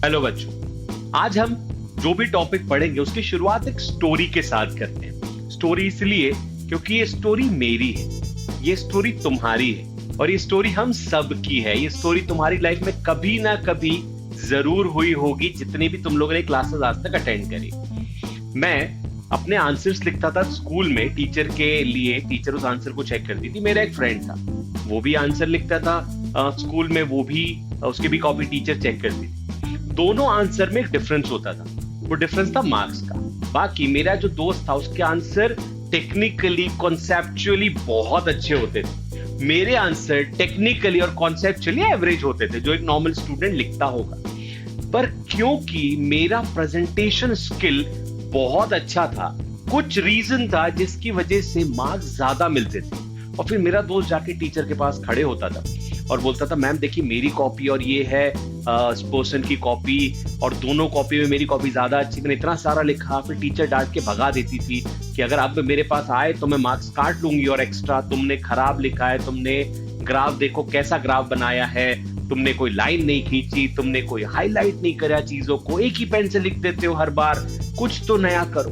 Hello बच्चों, आज हम जो भी टॉपिक पढ़ेंगे उसकी शुरुआत एक स्टोरी के साथ करते हैं। स्टोरी इसलिए क्योंकि ये स्टोरी मेरी है, ये स्टोरी तुम्हारी है और ये स्टोरी हम सब की है। ये स्टोरी तुम्हारी लाइफ में कभी ना कभी जरूर हुई होगी, जितनी भी तुम लोगों ने क्लासेस आज तक अटेंड करी। मैं अपने आंसर्स लिखता था स्कूल में टीचर के लिए, टीचर उस आंसर को चेक करती थी। मेरा एक फ्रेंड था, वो भी आंसर लिखता था स्कूल में, वो भी उसकी भी कॉपी टीचर चेक करती थी। दोनों आंसर में एक डिफरेंस होता था, वो डिफरेंस था मार्क्स का। बाकी मेरा जो दोस्त था उसके आंसर टेक्निकली कॉन्सेप्चुअली बहुत अच्छे होते थे, मेरे आंसर टेक्निकली और कॉन्सेप्चुअली एवरेज होते थे, जो एक नॉर्मल स्टूडेंट लिखता होगा। पर क्योंकि मेरा प्रेजेंटेशन स्किल बहुत अच्छा था, कुछ रीजन था जिसकी वजह से मार्क्स ज्यादा मिलते थे। और फिर मेरा दोस्त जाके टीचर के पास खड़े होता था और बोलता था, मैम देखिए मेरी कॉपी और ये है पर्सन की कॉपी, और दोनों कॉपी में मेरी कॉपी ज्यादा अच्छी, मैंने इतना सारा लिखा। फिर टीचर डांट के भगा देती थी कि अगर आप मेरे पास आए तो मैं मार्क्स काट लूंगी और एक्स्ट्रा, तुमने खराब लिखा है, तुमने ग्राफ देखो कैसा ग्राफ बनाया है, तुमने कोई लाइन नहीं खींची, तुमने कोई हाईलाइट नहीं करा चीजों को, एक ही पेन से लिख देते हो हर बार, कुछ तो नया करो।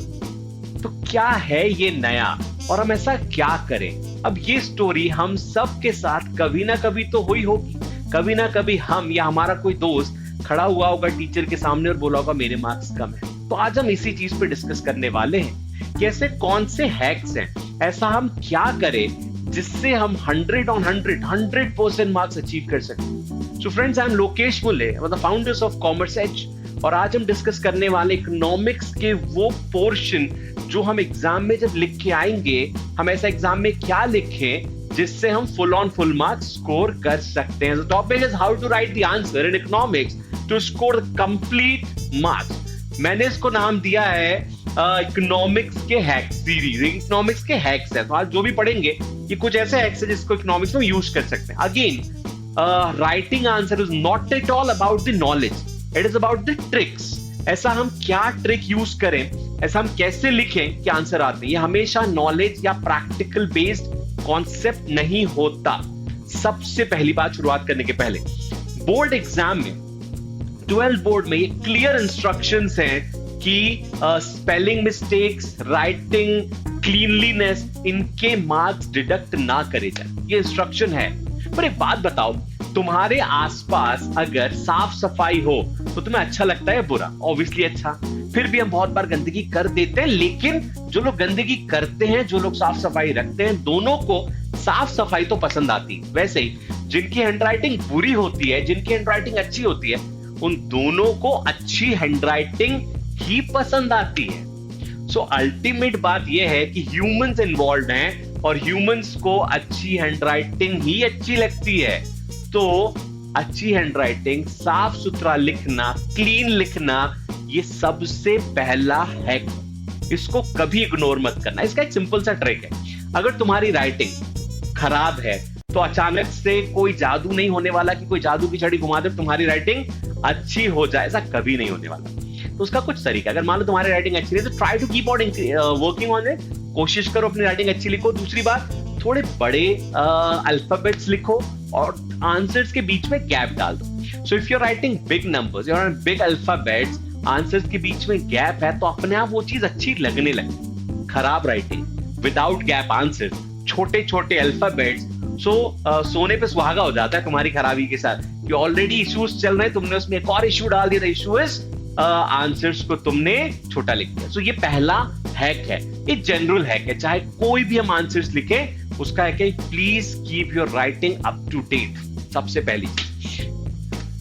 तो क्या है ये नया और हम ऐसा क्या करें? अब ये स्टोरी हम सब के साथ कभी ना कभी तो हुई होगी। कभी ना कभी हम या हमारा कोई दोस्त खड़ा हुआ होगा टीचर के सामने और बोला होगा मेरे मार्क्स कम है। तो आज हम इसी चीज पे डिस्कस करने वाले हैं कि ऐसे कौन से हैक्स हैं, ऐसा हम क्या करें जिससे हम 100% मार्क्स अचीव कर सकें। So friends, I am Lokesh Mule, the founders of Commerce Edge, और आज हम डिस्कस करने वाले इकोनॉमिक्स के वो पोर्शन जो हम एग्जाम में जब लिख के आएंगे, हम ऐसा एग्जाम में क्या लिखें जिससे हम full on full marks score कर सकते हैं। The topic is how to write the answer in economics to score the complete marks। मैंने इसको नाम दिया है इकोनॉमिक्स के हैक्स सीरीज। इकोनॉमिक्स के हैक्स है, तो आज जो भी पढ़ेंगे ये कुछ ऐसे हैक्स है जिसको इकोनॉमिक्स में यूज कर सकते हैं। Again, writing answer is not at all about the knowledge, it is about the tricks. ऐसा हम क्या ट्रिक यूज करें, ऐसा हम कैसे लिखें कि आंसर आते हैं, ये हमेशा नॉलेज या प्रैक्टिकल बेस्ड कॉन्सेप्ट नहीं होता। सबसे पहली बात शुरुआत करने के पहले, बोर्ड एग्जाम में 12 बोर्ड में ये क्लियर इंस्ट्रक्शंस हैं कि स्पेलिंग मिस्टेक्स, राइटिंग, क्लीनलीनेस, इनके मार्क्स डिडक्ट ना करे जाए, ये इंस्ट्रक्शन है। पर एक बात बताओ, तुम्हारे आसपास अगर साफ सफाई हो तो तुम्हें अच्छा लगता है बुरा? ऑब्वियसली अच्छा। फिर भी हम बहुत बार गंदगी कर देते हैं, लेकिन जो लोग गंदगी करते हैं, जो लोग साफ सफाई रखते हैं, दोनों को साफ सफाई तो पसंद आती है। वैसे ही जिनकी हैंडराइटिंग बुरी होती है, जिनकी हैंडराइटिंग अच्छी होती है, उन दोनों को अच्छी हैंडराइटिंग ही पसंद आती है। सो अल्टीमेट बात यह है कि ह्यूमंस इन्वॉल्व हैं और ह्यूमंस को अच्छी हैंडराइटिंग ही अच्छी लगती है। तो अच्छी हैंडराइटिंग, साफ सुथरा लिखना, क्लीन लिखना, ये सबसे पहला हैक, इसको कभी इग्नोर मत करना। इसका एक सिंपल सा ट्रिक है, अगर तुम्हारी राइटिंग खराब है तो अचानक से कोई जादू नहीं होने वाला कि कोई जादू की छड़ी घुमा दे तुम्हारी राइटिंग अच्छी हो जाए, ऐसा कभी नहीं होने वाला। तो उसका कुछ तरीका, अगर मान लो तुम्हारी राइटिंग अच्छी नहीं तो try to keep on working on it, कोशिश करो अपनी राइटिंग अच्छी लिखो। दूसरी बात, थोड़े बड़े अल्फाबेट्स लिखो और आंसर्स के बीच में गैप डाल दो। So if you are writing big numbers, you are big alphabets, answers के बीच में गैप है तो अपने आप वो चीज अच्छी लगने लगती। खराब राइटिंग, विदाउट गैप आंसर, छोटे छोटे अल्फाबेट्स, सोने पे सुहागा हो जाता है तुम्हारी खराबी के साथ कि ऑलरेडी इश्यूज चल रहे हैं, तुमने उसमें एक और इश्यू डाल दिया, इशू इज आंसर्स को तुमने छोटा लिख दिया। सो ये पहला हैक है, ये जनरल हैक है, चाहे कोई भी हम आंसर्स लिखें उसका है कि please keep your writing up to date, सबसे पहली चीज।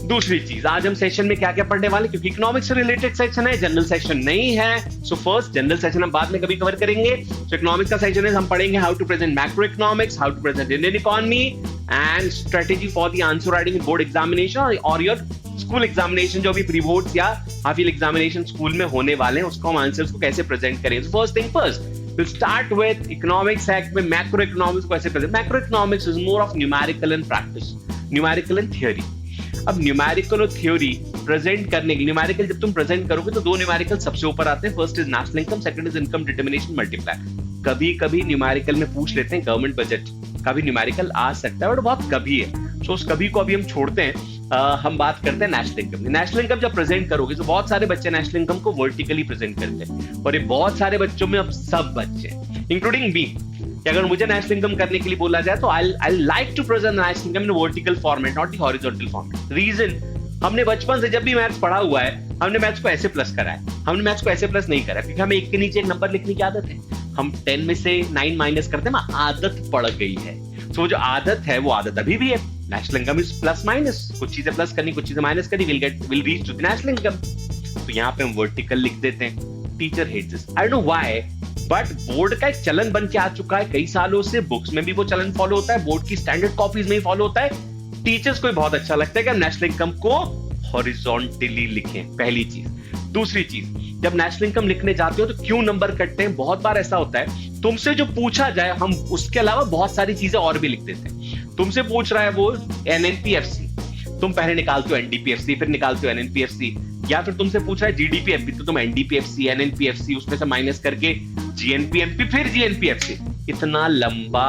दूसरी चीज, आज हम सेशन में क्या क्या पढ़ने वाले, क्योंकि इकोनॉमिक्स से रिलेटेड सेशन है, जनरल सेशन नहीं है। सो फर्स्ट, जनरल सेशन हम बाद में कभी कवर करेंगे। सो इकोनॉमिक्स का सेशन है, हम पढ़ेंगे how to present macro economics, how to present Indian economy and strategy for the answer writing in board examination और योर स्कूल एग्जामिनेशन, जो भी प्री बोर्ड्स या हाफ ईयर एग्जामिनेशन स्कूल में होने वाले हैं, उसको हम आंसर्स को कैसे प्रेजेंट करें। So first thing first, we'll start with economics hack में macro economics को ऐसे present. macro economics is more of numerical and practice, numerical and theory। अब न्यूमेरिकल और थ्योरी प्रेजेंट करने के लिए, न्यूमेरिकल जब तुम प्रेजेंट करोगे तो दो न्यूमेरिकल सबसे ऊपर आते हैं, first is national income, second is income determination multiply. कभी कभी न्यूमेरिकल में पूछ लेते हैं गवर्नमेंट बजट का भी न्यूमेरिकल आ सकता है, बट बहुत कभी है। सो उस कभी को अभी हम छोड़ते हैं। हम बात करते हैं नेशनल इनकम की। नेशनल इनकम जब प्रेजेंट करोगे तो बहुत सारे बच्चे नेशनल इनकम को वर्टिकली प्रेजेंट करते हैं, और ये बहुत सारे बच्चों में अब सब बच्चे इंक्लूडिंग मी, कि अगर मुझे नेशनल इनकम करने के लिए बोला जाए तो I like to present national income in vertical format, not the horizontal format. Reason, हमने बचपन से जब भी मैथ्स पढ़ा हुआ है, हमने मैथ्स को ऐसे प्लस करा है, हमने मैथ्स को ऐसे प्लस नहीं करा, क्योंकि हमें एक के नीचे एक नंबर लिखने की आदत है। हम 10 में से 9 माइनस करते हैं, आदत पड़ गई है। तो जो आदत है वो आदत अभी भी है। National income is plus minus, कुछ चीजें प्लस करनी, कुछ चीजें माइनस करनी, will reach to the national income. तो यहाँ पे हम वर्टिकल लिख देते हैं। Teacher hates this, I don't know why, but board का एक चलन बन के आ चुका है कई सालों से। बुक्स में भी वो चलन फॉलो होता है, बोर्ड की स्टैंडर्ड कॉपीज में ही फॉलो होता है। टीचर्स को भी बहुत अच्छा लगता है कि हम नेशनल इनकम को हॉरिजॉन्टली लिखें, पहली चीज। दूसरी चीज, जब नेशनल इनकम लिखने जाते हो तो क्यों नंबर कटते हैं? बहुत बार ऐसा होता है, तुमसे जो पूछा जाए हम उसके अलावा बहुत सारी चीजें और भी लिख देते हैं। तुमसे पूछ रहा है वो एनएनपीएफसी, तुम पहले निकालते हो एनडीपीएफसी, फिर निकालते हो एनएनपीएफसी, या फिर तुमसे पूछ रहा है जीडीपीएफपी, तो तुम एनडीपीएफसी, एनएनपीएफसी, उसमें से माइनस करके जीएनपीएमपी, फिर जीएनपीएफसी। इतना लंबा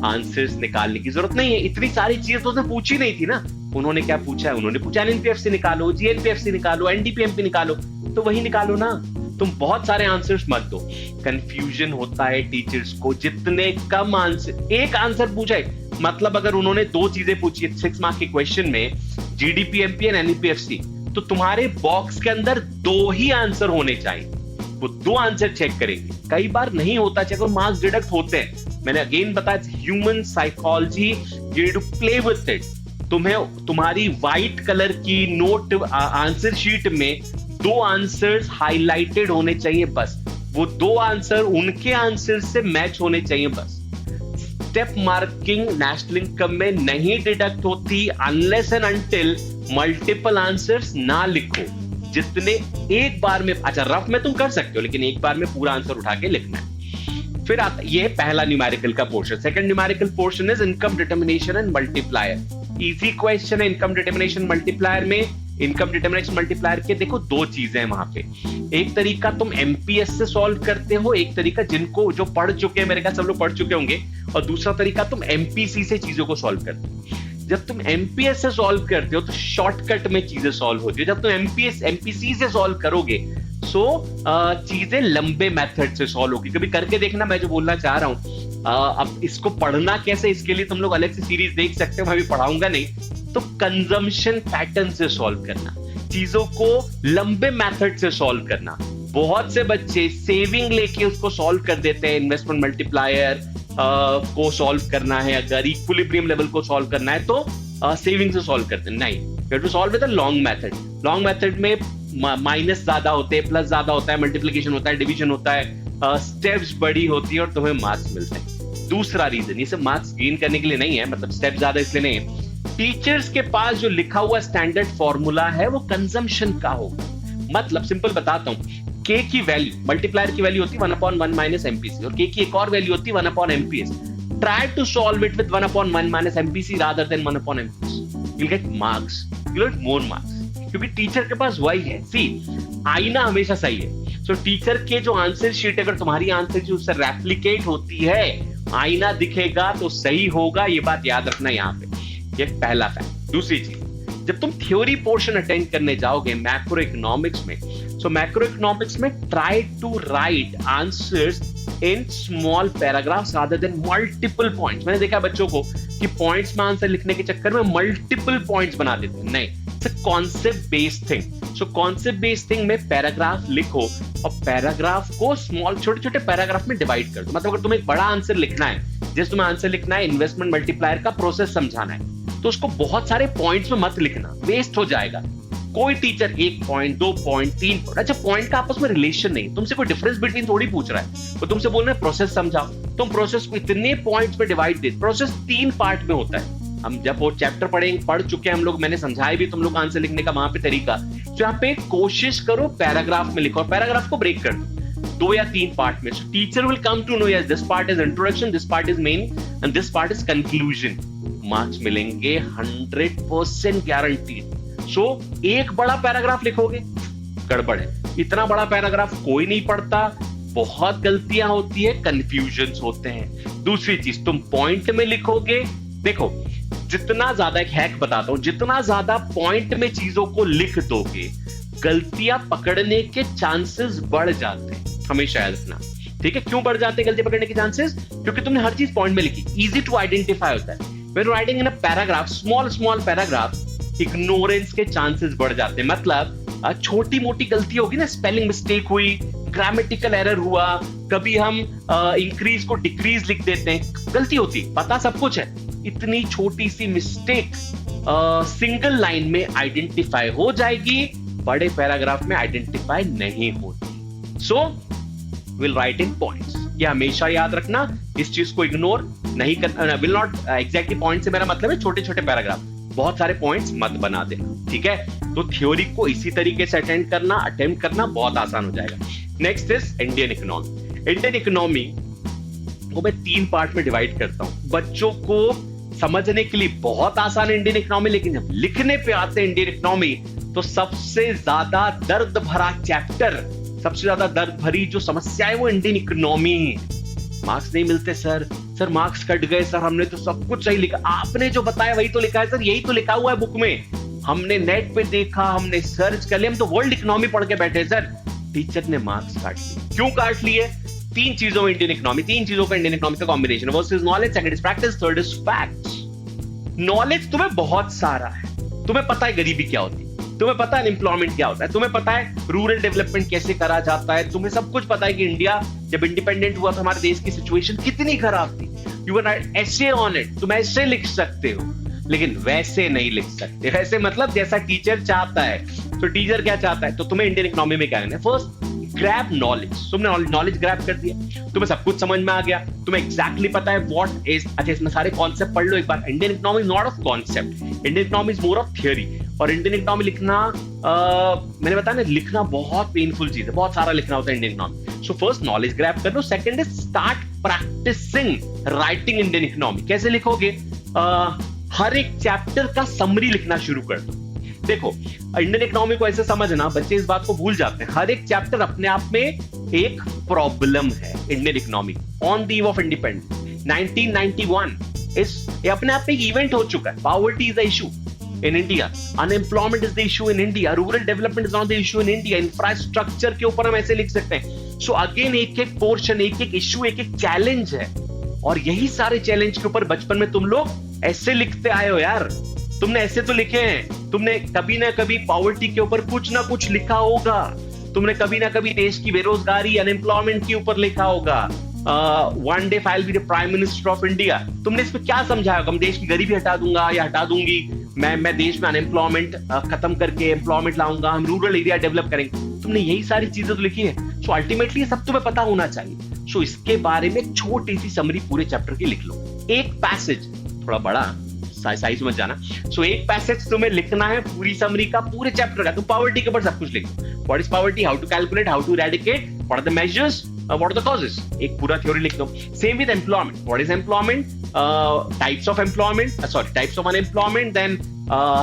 आंसर्स निकालने की जरूरत नहीं है, इतनी सारी चीजें तो उसने पूछी नहीं थी ना। उन्होंने क्या पूछा है? उन्होंने पूछा एनएनपीएफसी निकालो, जीएनपीएफसी निकालो, एनडीपीएमपी निकालो, तो वही निकालो ना। तुम बहुत सारे आंसर्स मत दो। कंफ्यूजन होता है टीचर्स को, जितने कम आंसर, एक आंसर पूछा है, मतलब अगर उन्होंने 2 चीजें पूछी 6 मार्क के क्वेश्चन में, जीडीपीएमपी एंड एनईपीएफसी, तो तुम्हारे बॉक्स के अंदर 2 ही आंसर होने चाहिए। वो 2 आंसर चेक करेंगे। कई बार नहीं होता, चेक, मार्क्स डिडक्ट होते हैं। मैंने अगेन बताया, human psychology, you need to play with it. तुम्हें तुम्हारी व्हाइट कलर की नोट आंसर शीट में 2 आंसर्स हाईलाइटेड होने चाहिए बस। वो 2 आंसर उनके आंसर से मैच होने चाहिए बस। स्टेप मार्किंग नेशनल इनकम में नहीं डिडक्ट होती unless and until multiple answers ना लिखो। जितने एक बार में, अच्छा रफ में तुम कर सकते हो, लेकिन एक बार में पूरा आंसर उठा के लिखना है। फिर आता, ये है पहला न्यूमेरिकल का portion. Second numerical portion is income determination and multiplier. Easy question है इनकम डिटर्मिनेशन मल्टीप्लायर में। इनकम डिटर्मिनेशन मल्टीप्लायर के देखो 2 चीजें हैं वहां पे। एक तरीका तुम एमपीएस से सॉल्व करते हो, एक तरीका जिनको जो पढ़ चुके हैं, मेरे ख्याल सब लोग पढ़ चुके होंगे, और दूसरा तरीका तुम एमपीसी से चीजों को सॉल्व करते हो। जब तुम एमपीएस से सॉल्व करते हो तो शॉर्टकट में चीजें सॉल्व होती है। जब तुम एमपीसी से सॉल्व करोगे सो चीजें लंबे मेथड से सॉल्व होगी। कभी करके देखना मैं जो बोलना चाह रहा हूं। अब इसको पढ़ना कैसे, इसके लिए तुम लोग अलग से सीरीज देख सकते हो, मैं भी पढ़ाऊंगा नहीं। तो कंजम्पशन पैटर्न से सॉल्व करना, चीजों को लंबे मेथड से सॉल्व करना। बहुत से बच्चे सेविंग लेके उसको सॉल्व कर देते हैं। इन्वेस्टमेंट मल्टीप्लायर को सॉल्व करना है, अगर इक्विलिब्रियम लेवल को सॉल्व करना है तो सेविंग से सॉल्व करते हैं। नहीं, you have to solve with a long method. Long method में माइनस ज्यादा होते हैं, प्लस ज्यादा होता है, मल्टीप्लिकेशन होता है, डिवीजन होता है, स्टेप्स बड़ी होती है और तुम्हें मार्क्स मिलते हैं। दूसरा रीजन, ये सब मार्क्स गेन करने के लिए नहीं है, मतलब स्टेप ज्यादा इसलिए नहीं है। टीचर्स के पास जो लिखा हुआ स्टैंडर्ड फॉर्मूला है वो कंजम्पशन का होगा। मतलब सिंपल बताता हूं, k की वैल्यू, मल्टीप्लायर की वैल्यू होती है 1/1 माइनस एमपीसी, और k की एक और वैल्यू होती है 1/एमपीएस। Try to solve it with 1/1 minus MPC rather than 1/एमपीएस, you will get marks, you will get more marks, क्योंकि टीचर के पास वही है। सी, आईना हमेशा सही है। सो टीचर के जो आंसर शीट, अगर तुम्हारी आंसर शीट उससे रेप्लिकेट होती है, आईना दिखेगा तो सही होगा, ये बात याद रखना यहाँ पे। ये पहला फैक्ट। दूसरी चीज, जब तुम थ्योरी पोर्शन अटेंड करने जाओगे मैक्रो इकोनॉमिक्स में, सो मैक्रो इकोनॉमिक्स में try to write answers in small paragraphs rather than multiple points. मैंने देखा बच्चों को कि पॉइंट्स में आंसर लिखने के चक्कर में मल्टीपल पॉइंट्स बना देते हैं। नहीं, it's a concept based thing. So concept based thing में पैराग्राफ लिखो और पैराग्राफ को स्मॉल, छोटे छोटे पैराग्राफ में डिवाइड कर दो। मतलब अगर तुम्हें एक बड़ा आंसर लिखना है, जैसे तुम्हें आंसर लिखना है इन्वेस्टमेंट मल्टीप्लायर का प्रोसेस समझाना है, तो उसको बहुत सारे पॉइंट्स में मत लिखना, वेस्ट हो जाएगा। कोई टीचर 1 पॉइंट, 2 पॉइंट, 3 पॉइंट, अच्छा पॉइंट का आपस में रिलेशन नहीं, तुमसे कोई डिफरेंस बिटवीन थोड़ी पूछ रहा है, वो तुमसे बोल रहा है प्रोसेस समझाओ। तुम प्रोसेस को इतने पॉइंट्स में डिवाइड दे, प्रोसेस 3 पार्ट में होता है। हम जब वो चैप्टर पढ़ चुके हैं हम लोग, मैंने समझाया भी तुम लोग आंसर लिखने का वहां पे तरीका। तो यहाँ पे कोशिश करो पैराग्राफ में लिखो और पैराग्राफ को ब्रेक कर दो 2 या 3 पार्ट में। So teacher will come to know yes this part is introduction, this part is main and this part is conclusion. Marks मिलेंगे 100% गारंटीड। सो एक बड़ा पैराग्राफ लिखोगे, गड़बड़ है। इतना बड़ा पैराग्राफ कोई नहीं पढ़ता, बहुत गलतियां होती है, कंफ्यूजन होते हैं। दूसरी चीज, तुम पॉइंट में लिखोगे, देखो जितना ज्यादा, एक हैक बताता हूं, जितना ज्यादा पॉइंट में चीजों को लिख दोगे, गलतियां पकड़ने के चांसेस बढ़ जाते हैं। हमेशा याद रखना, ठीक है? क्यों बढ़ जाते हैं गलती पकड़ने के चांसेस? क्योंकि तुमने हर चीज पॉइंट में लिखी। इजी टू आइडेंटिफाई होता है। When writing in a paragraph, small paragraph, ignorance के चांसेस बढ़ जाते हैं। मतलब छोटी मोटी गलती होगी ना, स्पेलिंग मिस्टेक हुई, ग्रामेटिकल एरर हुआ, कभी हम इंक्रीज को डिक्रीज लिख देते हैं, गलती होती, पता सब कुछ है। इतनी छोटी सी मिस्टेक सिंगल लाइन में आइडेंटिफाई हो जाएगी, बड़े पैराग्राफ में आइडेंटिफाई नहीं होती। So will write in points, ये हमेशा याद रखना, इस चीज को इग्नोर नहीं करना। विल नॉट एग्जैक्टली पॉइंट से मेरा मतलब है छोटे छोटे पैराग्राफ, बहुत सारे पॉइंट्स मत बना देना, ठीक है? तो थ्योरी को इसी तरीके से अटेम्प्ट करना बहुत आसान हो जाएगा। Next is Indian economy. Indian economy को मैं 3 पार्ट में डिवाइड करता हूं। बच्चों को समझने के लिए बहुत आसान है इंडियन इकोनॉमी, लेकिन जब लिखने पे आते हैं इंडियन इकोनॉमी, तो सबसे ज्यादा दर्द भरा चैप्टर, सबसे ज्यादा दर्द भरी जो समस्या है वो इंडियन इकोनॉमी है। मार्क्स नहीं मिलते सर, मार्क्स कट गए सर, हमने तो सब कुछ सही लिखा। आपने जो बताया वही तो लिखा है सर, यही तो लिखा हुआ है बुक में, हमने नेट पे देखा, हमने सर्च कर लिया, हम तो वर्ल्ड इकोनॉमी पढ़ के बैठे सर। टीचर ने मार्क्स काट लिए। क्यों काट लिए? 3 चीजों में इंडियन इकोनॉमी, 3 चीजों का इंडियन इकोनॉमी का combination. First is knowledge, second is practice, third is facts. Knowledge तुम्हें बहुत सारा है, तुम्हें पता है गरीबी क्या होती है, तुम्हें पता है अनएम्प्लॉयमेंट क्या होता है, तुम्हें पता है रूरल डेवलपमेंट कैसे करा जाता है, तुम्हें सब कुछ पता है कि इंडिया जब इंडिपेंडेंट हुआ था हमारे देश की सिचुएशन कितनी खराब थी। You can write essay on it, तुम ऐसे लिख सकते हो, लेकिन वैसे नहीं लिख सकते। वैसे मतलब जैसा टीचर चाहता है, तो टीचर क्या चाहता है, तो तुम्हें इंडियन इकोनॉमी में क्या करना है? First grab knowledge. तुमने नॉलेज ग्रैब कर दिया, तुम्हें सब कुछ समझ में आ गया, तुम्हें एग्जैक्टली पता है व्हाट इज। अच्छा, इसमें सारे कॉन्सेप्ट पढ़ लो एक बार। Indian economy is not of concept, Indian economy is more of theory. और इंडियन इकोनॉमी लिखना, मैंने बताया ना, लिखना बहुत पेनफुल चीज है, बहुत सारा लिखना होता है Indian economy. So first knowledge grab कर लो, second is start practising writing Indian economy. कैसे लिखोगे? हर एक चैप्टर का समरी लिखना शुरू कर दो। देखो, इंडियन इकोनॉमी को ऐसे समझना, बच्चे इस बात को भूल जाते हैं, हर एक चैप्टर अपने आप में एक प्रॉब्लम है। Indian economy on the eve of independence 1991 ये अपने आप में एक इवेंट हो चुका है। Poverty is the issue in India, unemployment is the issue in India, rural development is not the issue in India, infrastructure के ऊपर हम ऐसे लिख सकते हैं। So again एक एक पोर्शन, एक एक इश्यू, एक एक चैलेंज है, और यही सारे चैलेंज के ऊपर बचपन में तुम लोग ऐसे लिखते आए हो यार। तुमने ऐसे तो लिखे हैं, तुमने कभी ना कभी पॉवर्टी के ऊपर कुछ ना कुछ लिखा होगा, तुमने कभी ना कभी देश की बेरोजगारी, अनएम्प्लॉयमेंट के ऊपर लिखा होगा। One day I will be the prime minister of India, तुमने इसमें क्या समझाया होगा? हम देश की गरीबी हटा दूंगा या हटा दूंगी, मैं देश में अनएम्प्लॉयमेंट खत्म करके एम्प्लॉयमेंट लाऊंगा, हम रूरल एरिया डेवलप करेंगे। तुमने यही सारी चीजें तो लिखी है। सो अल्टीमेटली ये सब तुम्हें पता होना चाहिए। सो इसके बारे में छोटी सी समरी पूरे चैप्टर की लिख लो। एक पैसेज, थोड़ा बड़ा साइज मत जाना। सो एक पैसेज तुम्हें लिखना है पूरी समरी का, पूरे चैप्टर का। तुम पॉवर्टी के ऊपर सब कुछ लिख दो। What is poverty, how to calculate, how to eradicate, what are the measures, what are the causes, एक पूरा थ्योरी लिख दो। Same with employment, what is employment, types of employment, types of unemployment, then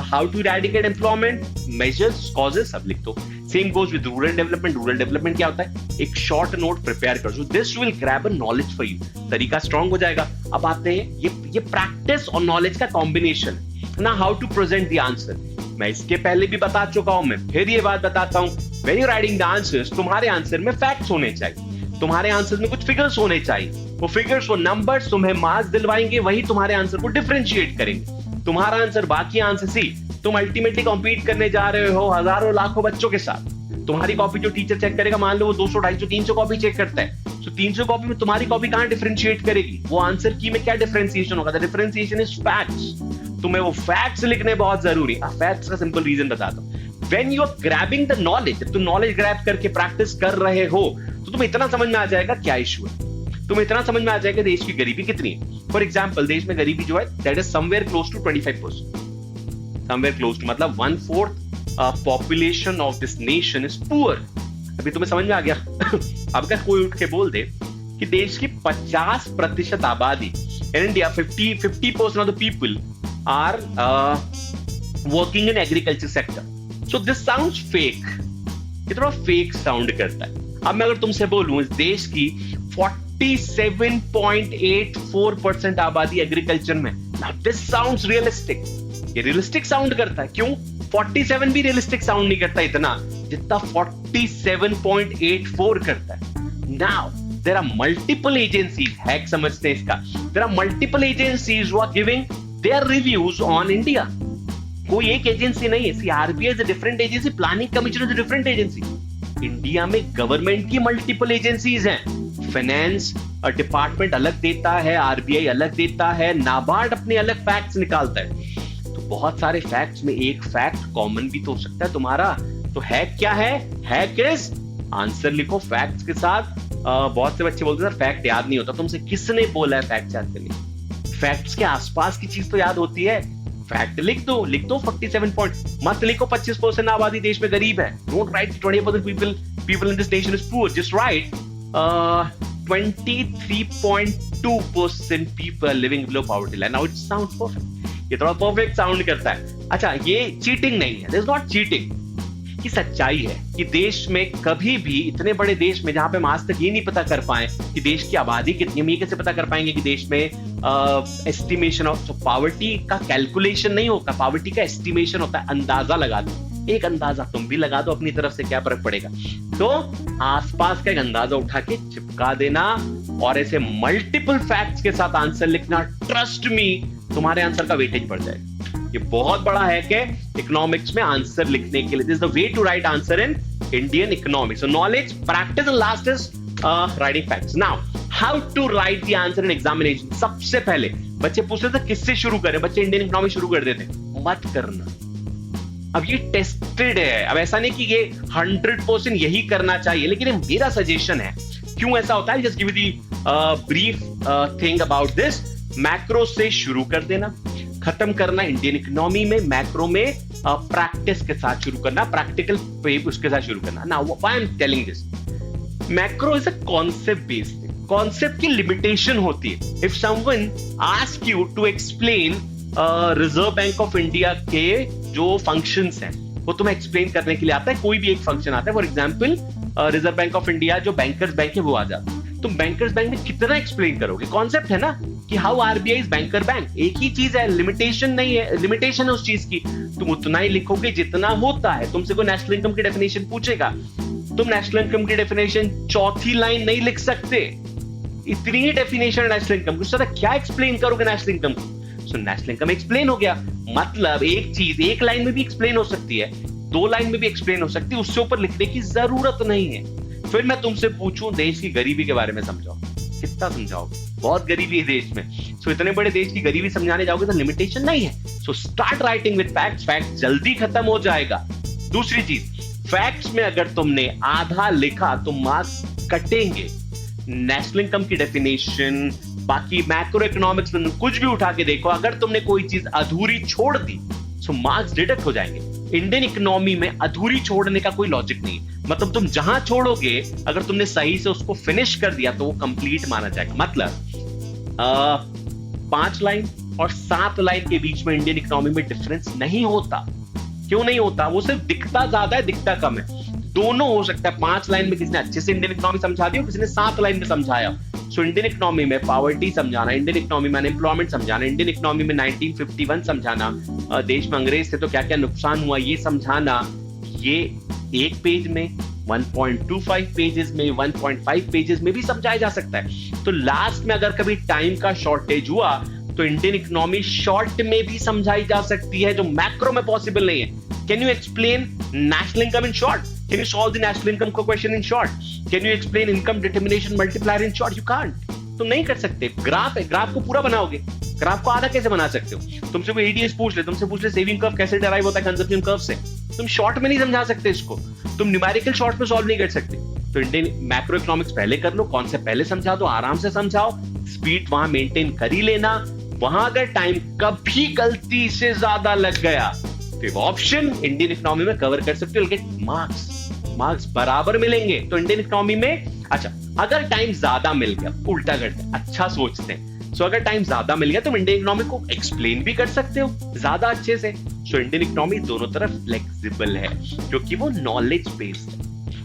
how to eradicate employment, measures, causes, सब लिख दो। Same goes with rural development. Rural development क्या होता है? एक शॉर्ट नोट प्रिपेयर कर दो। This will grab a knowledge for you, तरीका स्ट्रांग हो जाएगा। अब आते हैं ये प्रैक्टिस और नॉलेज का कॉम्बिनेशन ना, how to present the answer. मैं इसके पहले भी बता चुका हूं, मैं फिर ये बात बताता हूं। When you writing the answers, तुम्हारे आंसर में फैक्ट्स होने चाहिए, तुम्हारे आंसर में कुछ फिगर्स होने चाहिए। वो फिगर्स, वो नंबर्स तुम्हें मार्क्स दिलवाएंगे, वही तुम्हारे आंसर को डिफरेंशिएट करेंगे। तुम्हारा आंसर बाकी आंसर से, तुम अल्टीमेटली कॉम्पीट करने जा रहे हो हजारों लाखों बच्चों के साथ। तुम्हारी कॉपी जो टीचर चेक करेगा, मान लो वो 200, 250, 300 कॉपी चेक करता है, तो 300 कॉपी में तुम्हारी कॉपी कहां डिफरेंशिएट करेगी? वो आंसर की में क्या डिफरेंशिएशन होगा? The differentiation is facts. तुम्हें वो फैक्ट्स लिखने बहुत जरूरी है। फैक्ट्स का सिंपल रीजन बताता हूं। When you are grabbing the knowledge, जब तुम नॉलेज ग्रैब करके प्रैक्टिस कर रहे हो, तो तुम्हें इतना समझ में आ जाएगा क्या इशू है, तुम्हें इतना समझ में आ जाएगा देश की गरीबी कितनी है। फॉर एग्जाम्पल, देश में गरीबी जो है that is somewhere close to 25%, somewhere close to, मतलब 1/4 population of this nation is poor. अभी तुम्हें समझ में आ गया? अब अगर कोई उठ के बोल दे कि देश की 50% आबादी in India, 50% of the people are working in agriculture sector, so this sounds fake, ये थोड़ा फेक साउंड करता है। अब मैं अगर तुमसे बोलूं इस देश की 47.84% आबादी एग्रीकल्चर में, Now this sounds realistic. ये रियलिस्टिक साउंड करता है, क्यों? 47 भी रियलिस्टिक साउंड नहीं करता इतना जितना 47.84 करता है. Now there are multiple agencies, hack समझते हैं इसका. There are multiple agencies who are giving their reviews on India. कोई एक एजेंसी नहीं है. RBI is a different agency, planning commission is a different agency. India में गवर्नमेंट की multiple agencies हैं. फाइनेंस डिपार्टमेंट अलग देता है, आरबीआई अलग देता है, नाबार्ड अपने अलग फैक्ट्स निकालता है. तो बहुत सारे फैक्ट्स में एक फैक्ट कॉमन भी तो हो सकता है तुम्हारा. तो हैक क्या है? हैक इज आंसर लिखो फैक्ट्स के साथ. बहुत से बच्चे बोलते हैं सर फैक्ट याद नहीं होता. तुमसे किसने बोला है फैक्ट याद करने? फैक्ट्स के आसपास की चीज तो याद होती है. फैक्ट लिख दो 47 पॉइंट. मत लिखो 25% आबादी देश में गरीब है. Don't write 20% people in this nation is poor. Just write 23.2% people living below poverty line. Now it sounds perfect. ये थोड़ा परफेक्ट साउंड करता है. अच्छा, ये चीटिंग नहीं है. This is not cheating. की सच्चाई है कि देश में कभी भी, इतने बड़े देश में जहां पे हम आज तक ये नहीं पता कर पाए कि देश की आबादी कितनी, हम ये कैसे पता कर पाएंगे कि देश में एस्टिमेशन ऑफ पॉवर्टी का कैलकुलेशन नहीं होता. पॉवर्टी का एस्टिमेशन होता है, अंदाजा लगा दो. एक अंदाजा तुम भी लगा दो अपनी तरफ से, क्या फर्क पड़ेगा. तो आसपास का एक अंदाजा उठा के चिपका देना और ऐसे मल्टीपल फैक्ट्स के साथ आंसर लिखना. ट्रस्ट मी, तुम्हारे आंसर का वेटेज बढ़ जाएगा. ये बहुत बड़ा हैक है इकोनॉमिक्स में आंसर लिखने के लिए. This is the way to write answer in Indian economics. So knowledge, practice and last is writing facts. Now how to write the answer in examination. सबसे पहले बच्चे पूछते थे किससे शुरू करें. बच्चे इंडियन इकोनॉमिक्स शुरू कर देते. मत करना. अब ये टेस्टेड है. अब ऐसा नहीं कि ये 100% यही करना चाहिए, लेकिन ये मेरा सजेशन है. क्यों ऐसा होता है? Just give you the brief thing about this. Macro से शुरू कर देना, खत्म करना इंडियन इकोनॉमी में. मैक्रो में प्रैक्टिस के साथ शुरू करना, प्रैक्टिकल पे उसके साथ शुरू करना. Now why I am telling this, macro is a concept based. Concept की लिमिटेशन होती है. If someone ask you to explain Reserve Bank of India के जो फंक्शंस हैं, वो तुम्हें एक्सप्लेन करने के लिए आता है. कोई भी एक फंक्शन आता है. For example reserve Bank of India जो बैंकर्स बैंक है वो आ जाता है. तुम बैंकर्स बैंक में कितना एक्सप्लेन करोगे? कॉन्सेप्ट है ना कि how RBI is banker bank. एक ही चीज है, लिमिटेशन नहीं है. लिमिटेशन है उस चीज की. तुम उतना ही लिखोगे जितना होता है. तुमसे कोई नेशनल इनकम की डेफिनेशन पूछेगा, तुम नेशनल इनकम की डेफिनेशन चौथी लाइन नहीं लिख सकते. इतनी ही डेफिनेशन नेशनल इनकम की, उससे क्या एक्सप्लेन करोगे नेशनल इनकम को? सो नेशनल इनकम एक्सप्लेन हो गया. मतलब एक चीज एक लाइन में भी एक्सप्लेन हो सकती है, 2 लाइन में भी एक्सप्लेन हो सकती है. उससे ऊपर लिखने की जरूरत नहीं है. फिर मैं तुमसे पूछूं देश की गरीबी के बारे में समझाओ, कितना समझाओगे? बहुत गरीबी है देश में. सो इतने बड़े देश की गरीबी समझाने जाओगे तो लिमिटेशन नहीं है. So start writing with facts. Facts जल्दी खत्म हो जाएगा. दूसरी चीज, फैक्ट्स में अगर तुमने आधा लिखा तो मार्क्स कटेंगे. नेशनल इनकम की डेफिनेशन, बाकी मैक्रो इकोनॉमिक्स में कुछ भी उठा के देखो, अगर तुमने कोई चीज अधूरी छोड़ दी सो मार्क्स डिडक्ट हो जाएंगे. इंडियन इकोनॉमी में अधूरी छोड़ने का कोई लॉजिक नहीं. मतलब तुम जहां छोड़ोगे, अगर तुमने सही से उसको फिनिश कर दिया तो वो कंप्लीट माना जाएगा. मतलब 5 लाइन और 7 लाइन के बीच में इंडियन इकोनॉमी में डिफरेंस नहीं होता. क्यों नहीं होता? वो सिर्फ दिखता ज्यादा है, दिखता कम है. दोनों हो सकता है. 5 लाइन में किसी ने अच्छे से इंडियन इकोनॉमी समझा दी और किसी ने 7 लाइन में समझाया. सो इंडियन इकोनॉमी में पॉवर्टी समझाना, इंडियन इकोनॉमी में अनएम्प्लॉयमेंट समझाना, इंडियन इकोनॉमी में 1951 समझाना, देश में अंग्रेज से तो क्या क्या नुकसान हुआ ये समझाना, ये एक पेज में, 1.25 पेजेस में, 1.5 पेजेस में भी समझाया जा सकता है. तो लास्ट में अगर कभी टाइम का शॉर्टेज हुआ तो इंडियन इकोनॉमी शॉर्ट में भी समझाई जा सकती है, जो मैक्रो में पॉसिबल नहीं है. Can you explain national income in short? Can you solve the national income question in short? Can you explain income determination multiplier in short? You can't. तुम नहीं कर सकते. ग्राफ है, ग्राफ को पूरा बनाओगे, ग्राफ को आधा कैसे बना सकते हो? तुमसे कोई एडीएस पूछ ले, तुमसे पूछ ले सेविंग कर्व कैसे डराइव होता है कंजप्शन कर्व से, तुम शॉर्ट में नहीं समझा सकते इसको. तुम न्यूमेरिकल शॉर्ट में सॉल्व नहीं कर सकते. तो इंडियन मैक्रो इकोनॉमिक्स पहले कर लो, कॉन्सेप्ट पहले समझा दो, आराम से समझाओ, स्पीड वहां मेंटेन कर ही लेना. वहां अगर टाइम कभी गलती से ज्यादा लग गया तो ऑप्शन इंडियन इकोनॉमी में कवर कर सकते हो, लेकिन मार्क्स बराबर मिलेंगे. तो इंडियन इकोनॉमी में, अच्छा अगर टाइम ज्यादा मिल गया, उल्टा करते हैं, अच्छा सोचते हैं. सो अगर टाइम ज्यादा मिल गया तो इंडियन इकोनॉमी को एक्सप्लेन भी कर सकते हो ज्यादा अच्छे से. सो इंडियन इकोनॉमी दोनों तरफ फ्लेक्सिबल है क्योंकि वो नॉलेज बेस्ड है.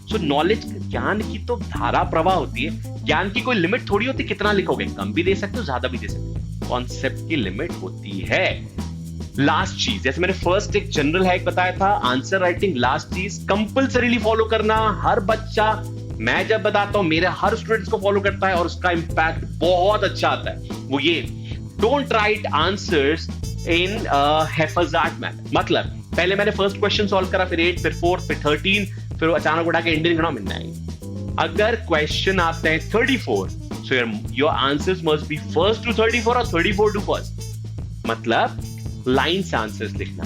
सो नॉलेज, ज्ञान की तो धारा प्रवाह होती है. ज्ञान की कोई लिमिट थोड़ी होती, कितना लिखोगे, कम भी दे सकते हो ज्यादा भी दे सकते हो. कॉन्सेप्ट की लिमिट होती है। लास्ट चीज, जैसे मैंने फर्स्ट एक जनरल हैक बताया था, आंसर राइटिंग लास्ट चीज कंपल्सरीली फॉलो करना। हर बच्चा, मैं जब बताता हूं मेरे हर स्टूडेंट्स को फॉलो करता है और उसका इंपैक्ट बहुत अच्छा आता है। वो ये, don't write answers in haphazard manner. मतलब पहले मैंने फर्स्ट क्वेश्चन सॉल्व करा, फिर 8, फिर 4, फिर 13, फिर अचानक उठा के इंडियन इकोनॉमी 9। अगर क्वेश्चन आते हैं 34, so your answers must be first to 34 और 34 to first, मतलब लाइन से आंसर्स लिखना।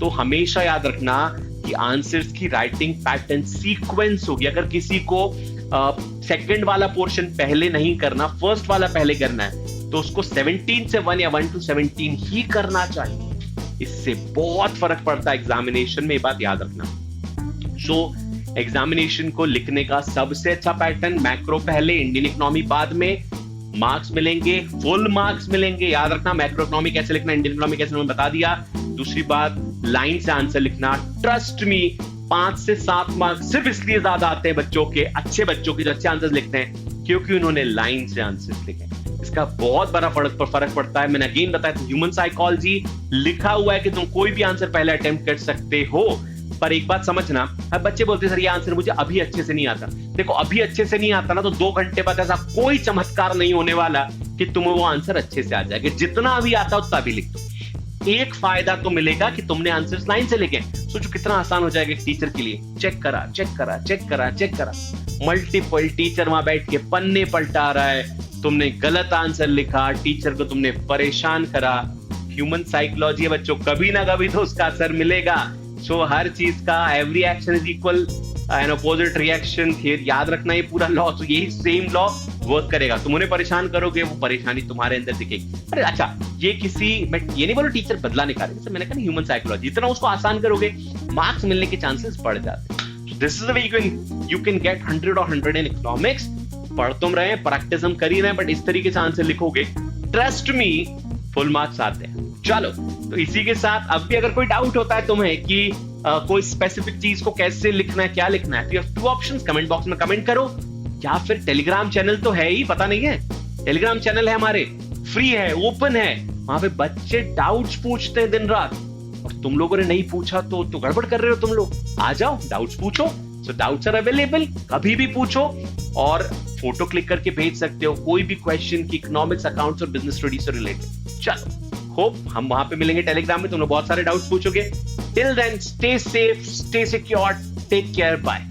तो हमेशा याद रखना कि आंसर्स की राइटिंग पैटर्न सीक्वेंस होगी। अगर किसी को सेकंड वाला पोर्शन पहले नहीं करना, फर्स्ट वाला पहले करना है, तो उसको 17 से 1 या 1 to 17 ही करना चाहिए। इससे बहुत फर्क पड़ता है एग्जामिनेशन में, ये बात याद रखना। सो एग्जामिनेशन को लिखने का सबसे अच्छा पैटर्न, मैक्रो पहले, इंडियन इकोनॉमी बाद में, मार्क्स मिलेंगे, फुल मार्क्स मिलेंगे। याद रखना मैक्रो इकोनॉमी कैसे लिखना, इंडियन इकोनॉमी कैसे लिखना बता दिया। दूसरी बात, लाइन से आंसर लिखना। ट्रस्ट मी, 5 से 7 मार्क्स सिर्फ इसलिए ज्यादा आते हैं बच्चों के, अच्छे बच्चों के जो अच्छे आंसर लिखते हैं, क्योंकि उन्होंने लाइन से आंसर लिखे। इसका बहुत बड़ा फर्क पड़ता है। मैंने अगेन बताया था, ह्यूमन साइकोलॉजी लिखा हुआ है कि तुम कोई भी आंसर पहले अटेम्प्ट कर सकते हो। पर एक बात समझना, अब बच्चे बोलते हैं सर ये आंसर मुझे अभी अच्छे से नहीं आता। देखो अभी अच्छे से नहीं आता ना, तो 2 घंटे बाद ऐसा कोई चमत्कार नहीं होने वाला कि तुम्हें वो आंसर अच्छे से आ जाएगा। जितना अभी आता उतना भी लिख दो। एक फायदा तो मिलेगा कि तुमने आंसर्स लाइन से लिखे। सोचो कितना आसान हो जाएगा एक टीचर के लिए। चेक करा, चेक करा, चेक करा, चेक करा, मल्टीपल टीचर वहां बैठ के पन्ने पलटा रहा है, तुमने गलत आंसर लिखा, टीचर को तुमने परेशान करा। ह्यूमन साइकोलॉजी है बच्चों, कभी ना कभी तो उसका असर मिलेगा। सो हर चीज का every action is equal N opposite reaction theory, याद रखना ये पूरा लॉ। तो यही सेम लॉ वर्क करेगा। तुम उन्हें परेशान करोगे, वो परेशानी तुम्हारे अंदर दिखेगी। अरे अच्छा, ये किसी, मैं ये नहीं बोलूं टीचर बदला निकाले, जैसे मैंने कहा ह्यूमन साइकोलॉजी, जितना उसको आसान करोगे मार्क्स मिलने के चांसेस बढ़ जाते हैं। This is the way you can get 100 और 100 इन इकोनॉमिक्स। पढ़ तुम रहे, प्रैक्टिस हम कर ही रहे, बट इस तरीके से आंसर लिखोगे, ट्रस्ट मी, फुल मार्क्स आते हैं। चलो, तो इसी के साथ अब भी अगर कोई डाउट होता है तुम्हें कि कोई स्पेसिफिक चीज को कैसे लिखना है, क्या लिखना है, तो you have 2 options, comment box में कमेंट करो, या फिर टेलीग्राम चैनल तो है ही, पता नहीं है, टेलीग्राम चैनल है हमारे, फ्री है, ओपन है, वहां पे बच्चे डाउट्स पूछते हैं दिन रात। और तुम लोगों ने नहीं पूछा तो गड़बड़ कर रहे हो तुम लोग। आ जाओ, डाउट्स पूछो। सो डाउट्स आर अवेलेबल, कभी भी पूछो, और फोटो क्लिक करके भेज सकते हो कोई भी क्वेश्चन की इकोनॉमिक्स, अकाउंट्स और बिजनेस स्टडी से रिलेटेड। चलो, होप हम वहां पे मिलेंगे टेलीग्राम में, तुम लोग बहुत सारे डाउट्स पूछोगे। Till then, stay safe, stay secure, take care, bye.